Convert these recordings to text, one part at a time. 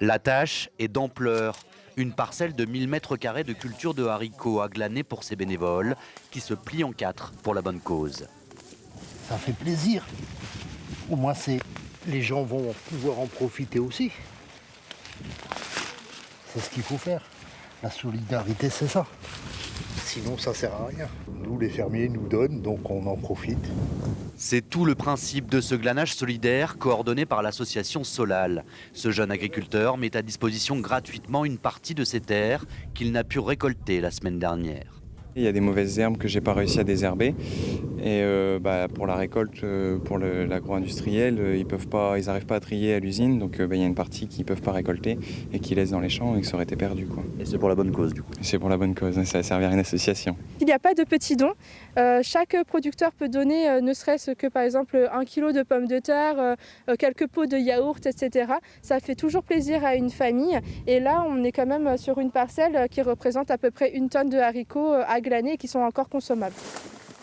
La tâche est d'ampleur. Une parcelle de 1000 mètres carrés de culture de haricots à glaner pour ces bénévoles qui se plient en quatre pour la bonne cause. Ça fait plaisir. Au moins, les gens vont pouvoir en profiter aussi. C'est ce qu'il faut faire. La solidarité, c'est ça. Sinon, ça sert à rien. Nous, les fermiers nous donnent, donc on en profite. C'est tout le principe de ce glanage solidaire coordonné par l'association Solal. Ce jeune agriculteur met à disposition gratuitement une partie de ses terres qu'il n'a pu récolter la semaine dernière. Il y a des mauvaises herbes que j'ai pas réussi à désherber et pour la récolte, pour l'agro-industriel, ils n'arrivent pas à trier à l'usine, donc il y a une partie qu'ils peuvent pas récolter et qu'ils laissent dans les champs et que ça aurait été perdu, quoi. Et c'est pour la bonne cause du coup. C'est pour la bonne cause, ça va servir à une association. Il n'y a pas de petits dons. Chaque producteur peut donner ne serait-ce que par exemple 1 kilo de pommes de terre, quelques pots de yaourt, etc. Ça fait toujours plaisir à une famille. Et là, on est quand même sur une parcelle qui représente à peu près 1 tonne de haricots à glaner et qui sont encore consommables.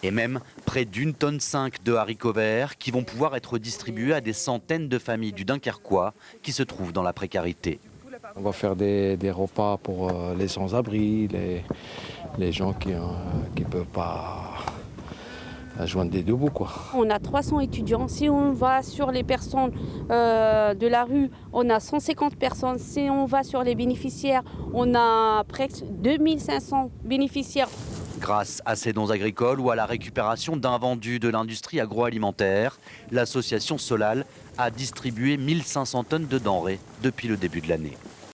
Et même près d'1,5 tonne de haricots verts qui vont pouvoir être distribués à des centaines de familles du Dunkerquois qui se trouvent dans la précarité. On va faire des repas pour les sans-abri, les gens qui ne peuvent pas joindre des deux bouts, quoi. On a 300 étudiants. Si on va sur les personnes de la rue, on a 150 personnes. Si on va sur les bénéficiaires, on a presque 2500 bénéficiaires. Grâce à ces dons agricoles ou à la récupération d'invendus de l'industrie agroalimentaire, l'association Solal a distribué 1500 tonnes de denrées depuis le début de l'année.